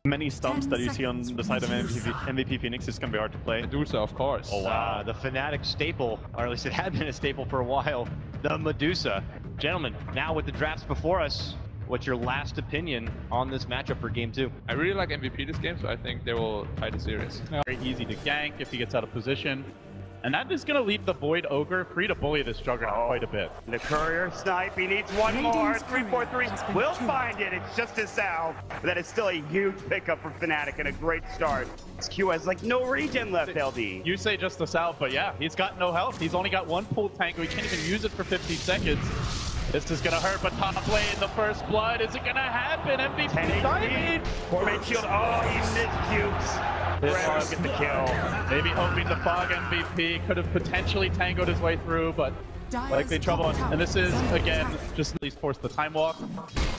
Many stumps that you see on the side of MVP Phoenix is going to be hard to play. Medusa, of course. Oh wow, the Fnatic staple, or at least it had been a staple for a while, the Medusa. Gentlemen, now with the drafts before us, what's your last opinion on this matchup for Game 2? I really like MVP this game, so I think they will tie the series. Very easy to gank if he gets out of position. And that is going to leave the Void Ogre free to bully this Juggernaut quite a bit. The Courier snipe, he needs one more. 3-4-3 will find it. It's just a salve. That is still a huge pickup for Fnatic and a great start. Q has like no regen left, LD. You say just the salve, but yeah, he's got no health. He's only got one full tank. He can't even use it for 15 seconds. This is going to hurt, but top lane, the first blood. Is it going to happen? MVP diving. Foreman shield. Oh, he missed Cubes. Forev get the kill. Maybe hoping the Fog MVP could have potentially tangoed his way through, but likely trouble. And this is, again, just at least force the time walk.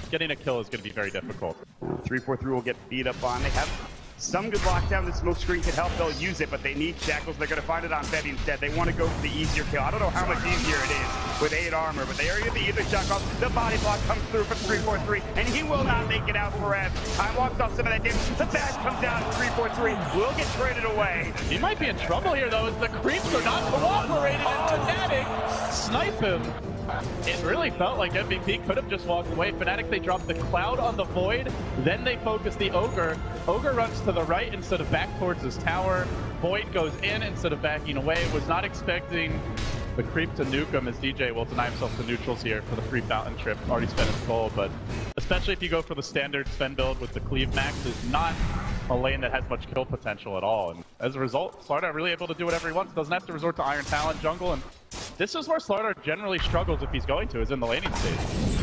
Getting a kill is going to be very difficult. 3-4-3 will get beat up on. They have some good lockdown. The smoke screen can help. They'll use it, but they need shackles. They're going to find it on Febby instead. They want to go for the easier kill. I don't know how much easier it is with 8 armor, but they are going to either chuck off. The body block comes through for 3-4-3, and he will not make it out for Forev. Time walks off some of that damage. The badge comes down. 3-4-3 will get traded away. He might be in trouble here, though, as the creeps are not cooperating, and Fnatic snipe him. It really felt like MVP could have just walked away. Fnatic, they dropped the Cloud on the Void, then they focus the Ogre. Ogre runs to the right instead of back towards his tower. Void goes in instead of backing away. Was not expecting the creep to nuke him, as DJ will deny himself the neutrals here for the free fountain trip. Already spent his gold, but especially if you go for the standard Sven build with the cleave max, is not a lane that has much kill potential at all. And as a result, Slardar really able to do whatever he wants. Doesn't have to resort to Iron Talon jungle, and this is where Slardar generally struggles if he's going to, is in the laning stage.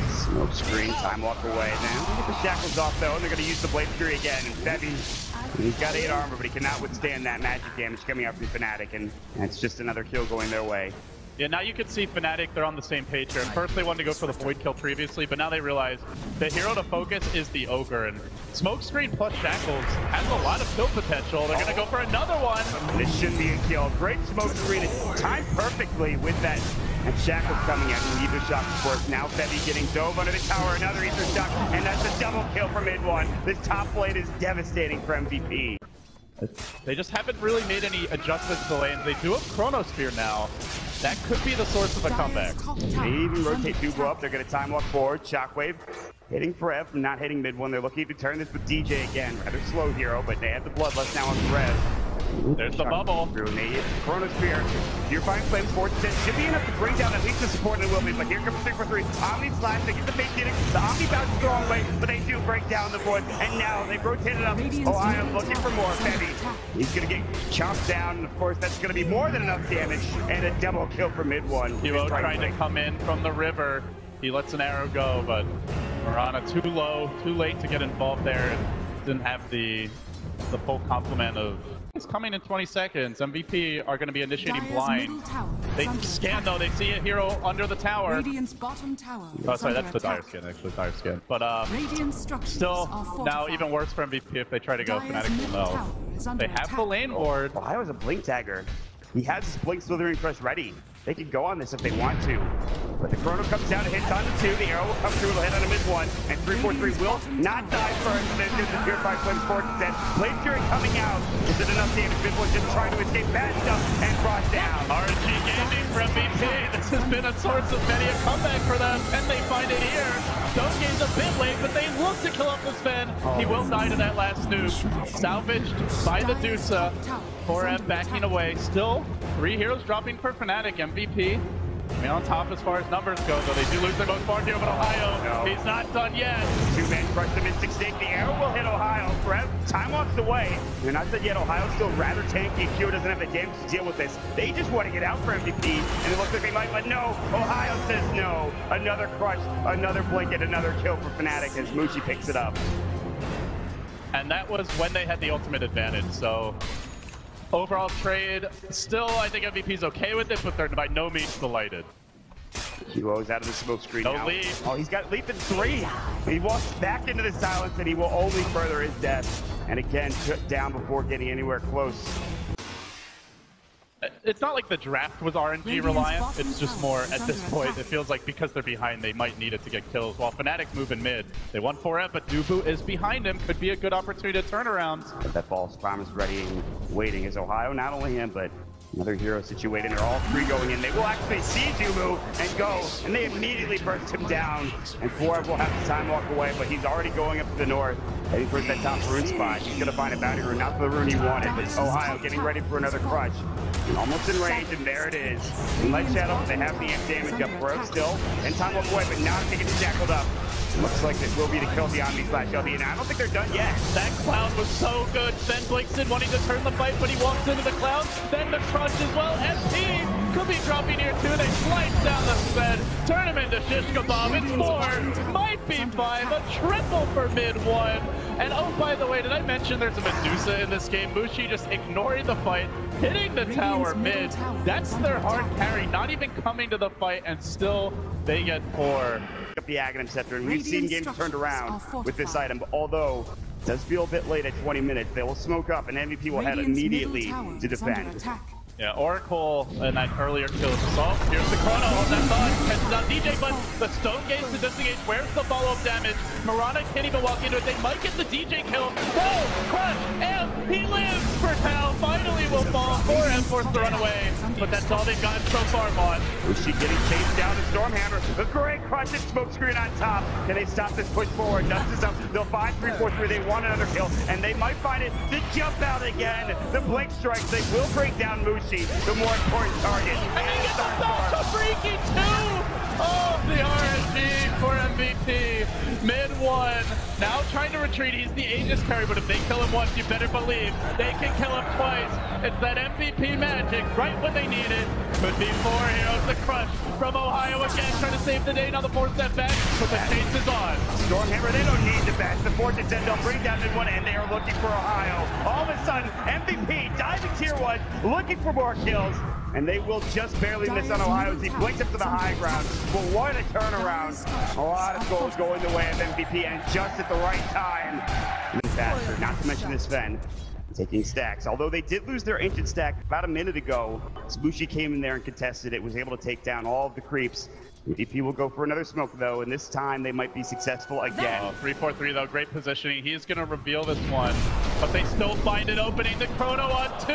Smoke screen, time walk away. Now get the shackles off though, and they're going to use the Blade Fury again. And Febby, he's got 8 armor, but he cannot withstand that magic damage coming out from Fnatic, and it's just another kill going their way. Yeah, now you can see Fnatic, they're on the same page here. At first they wanted to go for the Void kill previously, but now they realize the hero to focus is the Ogre, and Smokescreen plus Shackles has a lot of kill potential. They're going to go for another one. This should be a kill. Great Smokescreen, timed perfectly with that. And Shackles coming at him, Ether Shock, of course. Now Febby getting dove under the tower, another Ether Shock, and that's a double kill for MidOne. This top lane is devastating for MVP. They just haven't really made any adjustments to lanes. They do have Chronosphere now. That could be the source of a comeback. They even rotate DuBu up. They're going to time walk forward. Shockwave hitting Forev, not hitting MidOne. They're looking to turn this with DJ again. Rather slow hero, but they have the Bloodlust now on Forev. There's the bubble. Chronosphere. Purifying Flames, 4% should be enough to bring down at least the support, and it will be. But here comes 3-4-3. Omni Slash, they get the base hitting. The Omni bounces the wrong way, but they do break down the Void. And now they've rotated up. Ohaiyo looking for more. Febby, he's going to get chopped down. And of course, that's going to be more than enough damage. And a double kill for MidOne. DuBu trying to come in from the river. He lets an arrow go, but Mirana too low, too late to get involved there. And didn't have the full complement of... It's coming in 20 seconds. MVP are going to be initiating blind. They scan though. They see a hero under the tower. Bottom tower oh, sorry, that's the dire skin, actually. Dire skin. But still, now even worse for MVP if they try to go. Fnatic will know. They have the lane ward. Ohaiyo's a blink tagger. He has his blink slithering crush ready. They can go on this if they want to. But the Chrono comes down, hits on the 2. The arrow will come through, it'll hit on a MidOne. And 3-4-3 will not die first. And then there's the Purified Flames 4%. Blade Fury coming out. Is it enough damage? MidOne just trying to escape bad stuff and brought down. RNG Gaming for MVP. This has been a source of many a comeback for them. And they find it here. Stone Game's a bit late, but they look to kill off the Sven. He will die to that last nuke. Salvaged by the Medusa. Forev backing away. Still 3 heroes dropping for Fnatic. MVP. I mean, on top as far as numbers go, though, they do lose their most part here, but Ohaiyo, he's not done yet. 2-man crush the Mystic Snake. The arrow will hit Ohaiyo. Forev, time walks away. They're not done yet. Ohio's still rather tanky. Q doesn't have the damage to deal with this. They just want to get out for MVP, and it looks like they might, but no. Ohaiyo says no. Another crush, another blanket, another kill for Fnatic as Mushi picks it up. And that was when they had the ultimate advantage, so... Overall trade, still I think MVP's okay with it, but they're by no means delighted. Hugo's out of the smoke screen now. No lead. Oh, he's got leap in 3. He walks back into the silence and he will only further his death. And again, shut down before getting anywhere close. it's not like the draft was RNG reliant. It's just more, at this point, it feels like because they're behind, they might need it to get kills. While Fnatic move in mid, they won Forev, but DuBu is behind him. Could be a good opportunity to turn around. But that false promise ready and waiting is Ohaiyo. Not only him, but another hero situated. They're all three going in. They will actually see DuBu and go, and they immediately burst him down. And Forev will have to time walk away, but he's already going up to the north, heading towards that top rune spot. He's going to find a bounty rune, not the rune he wanted, but Ohaiyo getting ready for another crush. And almost in range, and there it is. Light Shadow, they have the amp damage up. Forev still, and time walk away, but now they get shackled up. Looks like it will be the kill beyond these slash LB, and I don't think they're done yet. That cloud was so good. Then blinks in, wanting to turn the fight, but he walks into the cloud. Then the crush as well. SP could be dropping here too. They slice down the Fed, turn him into shish kebab. It's 4, might be 5, a triple for MidOne. And oh, by the way, did I mention there's a Medusa in this game? Mushi just ignoring the fight, hitting the tower mid. That's their hard carry, not even coming to the fight, and still they get 4. Up the Aghanim Scepter, and we've seen games turned around with this item, but although it does feel a bit late at 20 minutes, they will smoke up, and MVP will head immediately to defend. Yeah, Oracle and that earlier kill is solved. Here's the chrono on that thought. Catches down DJ, but the stone gaze to disengage. Where's the follow-up damage? Mirana can't even walk into it. They might get the DJ kill. Oh, crush, and he lives for Tao. Finally will fall. Forev forced to run away, but that's all they've gotten so far, Mon. Mushi getting chased down to Stormhammer. A great crush and smokescreen on top. Can they stop this push forward? Dust is up. They'll find 3-4-3. They want another kill, and they might find it to jump out again. The blink strikes. They will break down Mushi, the more important target. And they get the Sasha Freaky too! Oh, the RNG for MVP. MidOne now trying to retreat. He's the Aegis carry, but if they kill him once, you better believe they can kill him twice. It's that MVP magic right when they need it. Could be 4 heroes. The crush from Ohaiyo again, trying to save the day. Now the 4 step back, but the chase is on. Stormhammer, they don't need the best. The 4-10, they'll bring down MidOne, and they are looking for Ohaiyo. All of a sudden, MVP diving tier 1, looking for more kills, and they will just barely miss on Ohaiyo as he blinks up to the high ground. But what a turnaround. A lot of goals going the way of MVP, and just at the right time. And faster, not to mention this Sven taking stacks. Although they did lose their ancient stack about a minute ago, Mushi came in there and contested it, was able to take down all of the creeps. MVP will go for another smoke though, and this time they might be successful again. 3-4-3 though, great positioning. He is going to reveal this one, but they still find it opening. The chrono on 2.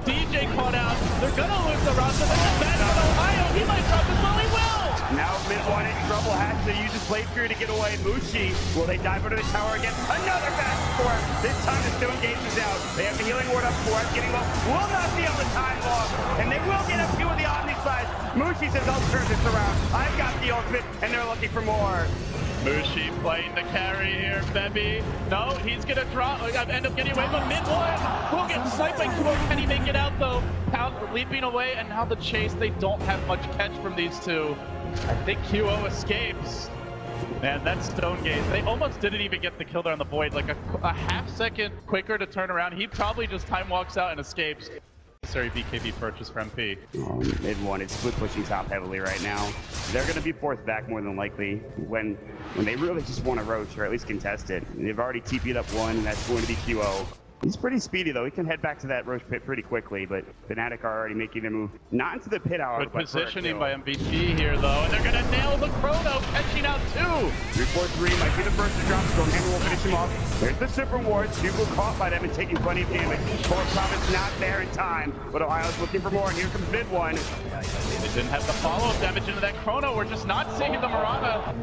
DJ caught out. They're going to lose the roster. This is bad for Ohaiyo. He might drop as well. He will. Now MidOne in trouble, has to use his blade fury to get away. Mushi, will they dive under the tower again? Another back for him. This time the stone gauge is out. They have the healing ward up for it, getting low. Will not be able to time off, and they will get a few of the Omni slides. Mushi says, I'll turn this around. I've got the ultimate, and they're looking for more. Mushi playing the carry here. Febby, no, he's gonna drop. End up getting away, but MidOne will get sniped by DuBu. Can he make it out though? Pound leaping away, and now the chase. They don't have much catch from these two. I think QO escapes. Man, that stone gaze. They almost didn't even get the kill there on the void. Like a half second quicker to turn around. He probably just time walks out and escapes. Sorry, BKB purchase for MP. MidOne is split pushing top heavily right now. They're going to be forced back more than likely when they really just want to roach or at least contest it. And they've already TP'd up 1, and that's going to be QO. He's pretty speedy though. He can head back to that roach pit pretty quickly, but Fnatic are already making their move. Not into the pit, however. Good positioning by MVP here though, and they're gonna nail the chrono, catching out 2. 3-4-3 might be the first to drop. Stormhammer will finish him off. There's the super ward. DuBu caught by them and taking plenty of damage. Force Promise not there in time, but Ohio's looking for more, and here comes MidOne. They didn't have the follow-up damage into that chrono. We're just not seeing the Mirana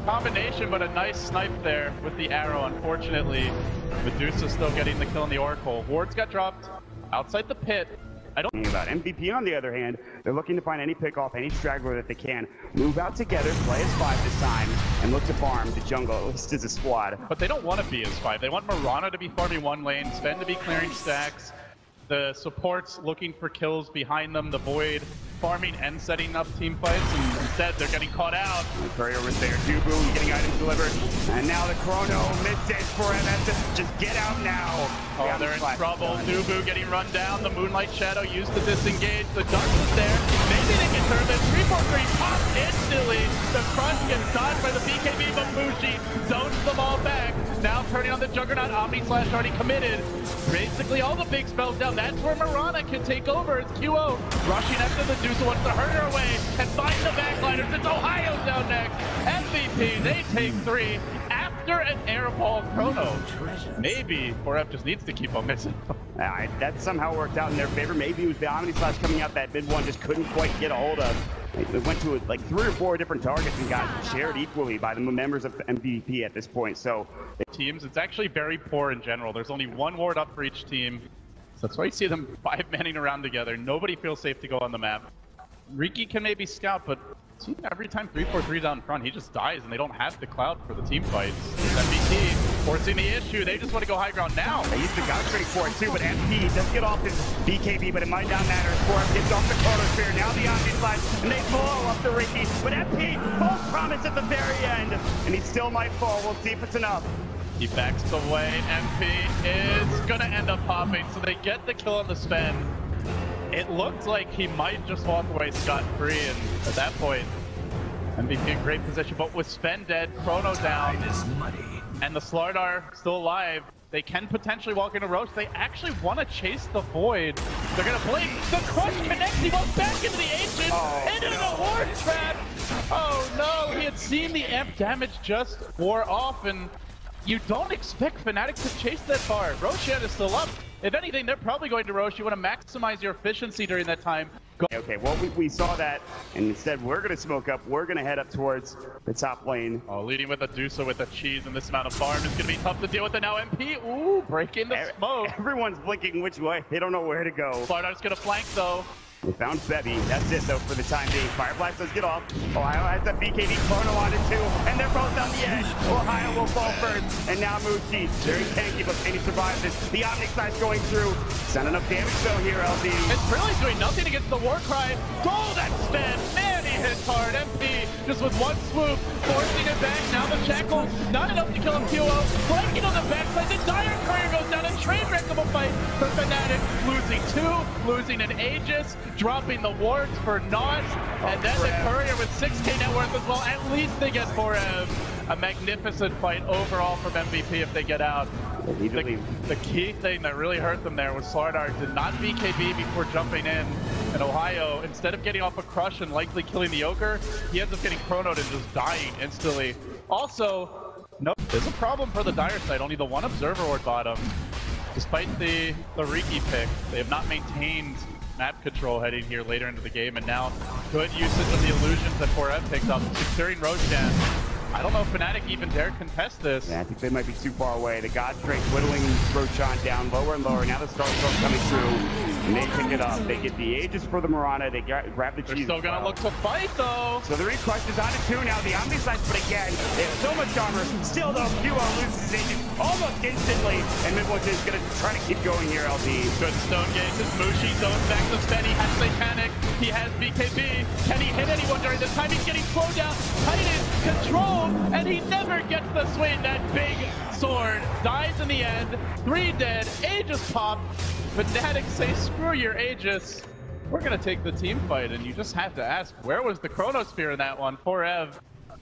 combination, but a nice snipe there with the arrow. Unfortunately, Medusa still getting the kill on the Oracle. Wards got dropped outside the pit. I don't About MVP, on the other hand, they're looking to find any pick off, any straggler that they can. Move out together, play as 5 this time, and look to farm the jungle, at least as a squad. But they don't want to be as 5. They want Mirana to be farming 1 lane, Sven to be clearing stacks, the supports looking for kills behind them, the Void farming and setting up team fights, and instead they're getting caught out. Courier was there, DuBu getting items delivered, and now the chrono mid-stage Forev has to just get out now. Oh, they're in trouble. DuBu getting run down. The Moonlight Shadow used to disengage. The Dark is there. Maybe they can turn this. 3-4-3 pops instantly. The crush gets dodged by the BKB, but Mushi zones the ball back. Now turning on the Juggernaut. Omni Slash already committed. Basically all the big spells down. That's where Mirana can take over. It's QO rushing after the Deuce, wants to hurt her away and find the backliners. It's Ohaiyo down next. MVP, they take 3 after an airball chrono. Maybe Forev just needs to keep on missing. That somehow worked out in their favor. Maybe it was the Omni Slash coming out that MidOne just couldn't quite get a hold of. It went to like 3 or 4 different targets and got shared equally by the members of MVP at this point. So teams, it's actually very poor in general. There's only 1 ward up for each team. So that's why you see them 5-manning around together. Nobody feels safe to go on the map. Riki can maybe scout, but every time 3-4-3's out in front, he just dies and they don't have the cloud for the team fights. MVP forcing the issue. They just want to go high ground now. They used the God Straight for it too, but MP does get off his BKB, but it might not matter. Forev gets off the Chronosphere. Now the Omni Slash, and they blow up the Riki. But MP, false promise at the very end, and he still might fall. We'll see if it's enough. He backs away. MP is gonna end up popping, so they get the kill on the spend. It looked like he might just walk away scot-free, and at that point, MVP in great position. But with Sven dead, Chrono down, and the Slardar still alive, they can potentially walk into Roche. They actually want to chase the Void. They're gonna blink. The crush connects. He goes back into the Ancient, into the Horde trap. Oh no! He had seen the amp damage just wore off, and you don't expect Fnatic to chase that far. Roshan is still up. If anything, they're probably going to Roche. You want to maximize your efficiency during that time. Okay, well, we saw that, and instead we're going to smoke up. We're going to head up towards the top lane. Oh, leading with a Dusa with a cheese and this amount of farm is going to be tough to deal with. And now MP, ooh, breaking the smoke. Everyone's blinking which way. They don't know where to go. Slardar's going to flank, though. We found Febby. That's it, though, for the time being. Fireflies does get off. Ohaiyo has that BKB chrono on it, too. And they're both on the edge. Ohaiyo will fall first. And now Mushi. Very tanky, but can he survive this? The Omni Slash going through. Sending up damage, though, here, LD. It's really doing nothing against the Warcry. Oh, that spin. Man, he hits hard. MP just with one swoop, forcing it back. Now the Shackle. Not enough to kill him, QO. Flanking on the backside. The Dire Courier goes down. A train wreck of a fight for Fnatic. Losing 2, losing an Aegis. Dropping the wards for naught, and then the Courier with 6k net worth as well. At least they get Forev. A magnificent fight overall from MVP if they get out. The key thing that really hurt them there was Slardar did not BKB before jumping in, and Ohaiyo, instead of getting off a crush and likely killing the Ogre, he ends up getting chronoed and just dying instantly. Also, no, there's a problem for the Dire side. Only the 1 Observer ward bottom. Despite the Riki pick, they have not maintained map control heading here later into the game, and now good usage of the illusions that Forev picked up, securing Roshan. I don't know if Fnatic even dare contest this. Yeah, I think they might be too far away. The God Straight whittling Roshan down lower and lower. Now the Starstorm coming through, and they pick it up. They get the Aegis for the Mirana. They grab the cheese. They're still gonna look to fight, though. So the Recrush is on it too now. The Omni Slash, but again, they have so much armor. Still, though, QO loses his Aegis almost instantly, and MidOne is gonna try to keep going here, LD. Good stone gates. Mushi zones back to Sven. He has Satanic. He has BKB. Can he hit anyone during this time? He's getting slowed down. Titan control. And he never gets the swing. That big sword dies in the end. 3 dead. Aegis pop. Fnatic say, screw your Aegis. We're going to take the team fight. And you just have to ask, where was the Chronosphere in that one? Forev.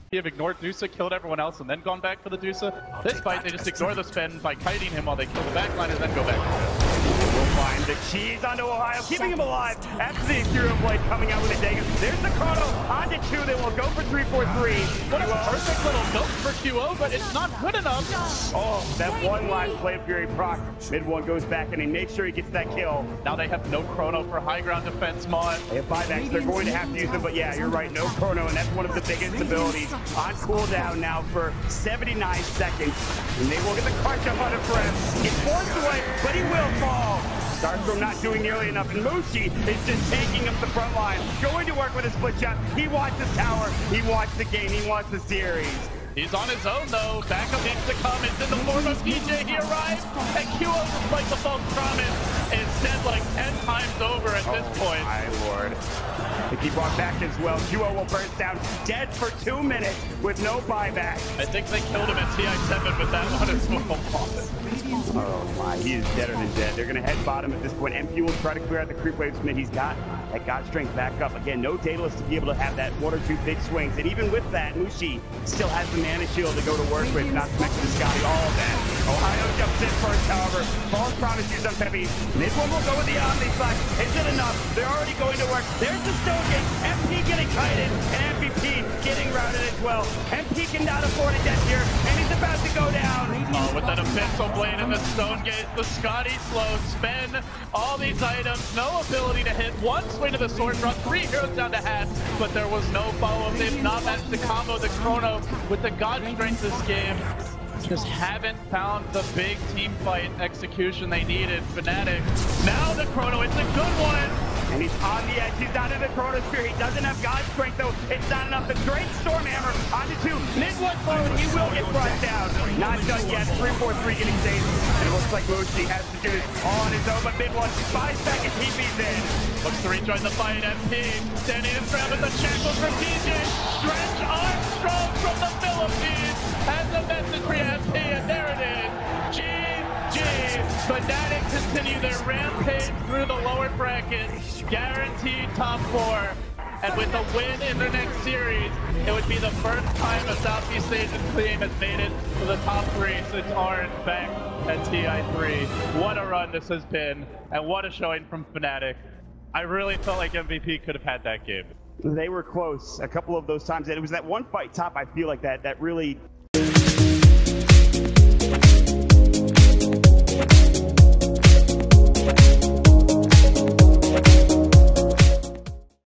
He have ignored Dusa, killed everyone else, and then gone back for the Dusa. This fight, they just ignore the spin by kiting him while they kill the backline and then go back. We'll find the cheese onto Ohaiyo, keeping him alive after the Ethereal Blade coming out with a dagger. There's the Chrono onto 2. They will go for 3-4-3. What a perfect little milk for QO, but it's not good enough. Oh, that one last Flame Fury proc. MidOne goes back and he makes sure he gets that kill. Now they have no Chrono for high ground defense mod. They have buybacks. They're going to have to use them, but yeah, you're right. No Chrono, and that's one of the biggest abilities. On cooldown now for 79 seconds. And they will get the crush up on it for him. He's forced away, but he will fall. Starstorm not doing nearly enough, and Mushi is just taking up the front line, going to work with a split shot. He wants his tower, he wants the game, he wants the series. He's on his own, though. Backup needs to come. It's in the form of DJ. He arrives, and QO, despite the false promise, is sent like 10 times over at this point. My lord. They keep on back as well. Duo will burn down, dead for 2 minutes with no buyback. I think they killed him at TI7 with that one as well. Oh my, he is deader than dead. They're gonna head bottom at this point. MP will try to clear out the creep waves mid. He's got that God strength back up. Again, no Daedalus to be able to have that 1 or 2 big swings. And even with that, Mushi still has the mana shield to go to work with, not to mention the Scotty, all of that. Ohaiyo jumps in first, however. False promise used on Febby. MidOne will go with the Omni Slash. Is it enough? They're already going to work. There's the Stone Gate. MP getting kited, and MVP getting routed as well. MP cannot afford a death here, and he's about to go down. Oh, with that Abyssal Blade and the Stone Gate, the Scotty slow, spend all these items, no ability to hit, 1 swing to the sword drop, 3 heroes down to Hat, but there was no follow-up. They've not managed to combo the Chrono with the God Strength this game. Just haven't found the big team fight execution they needed. Fnatic, now the Chrono, it's a good one. And he's on the edge. He's not in the Chrono Sphere. He doesn't have God Strength, though. It's not enough. The great Stormhammer onto 2. MidOne forward. He will get brought down. Not done yet. 3-4-3 getting saved. And it looks like Mushi has to do this all on his own, but MidOne 5 seconds. TP's in. Looks to rejoin the fight. MP standing in front with the shackles from DJ. Stretch Armstrong from the Philippines has a message for MP, and there it is. GG. Fnatic continue their rampage through the lower bracket. Guaranteed top 4. And with a win in their next series, it would be the first time a Southeast Asian team has made it to the top 3 since Orange back at TI3. What a run this has been, and what a showing from Fnatic. I really felt like MVP could have had that game. They were close a couple of those times, and it was that one fight top, I feel like, that really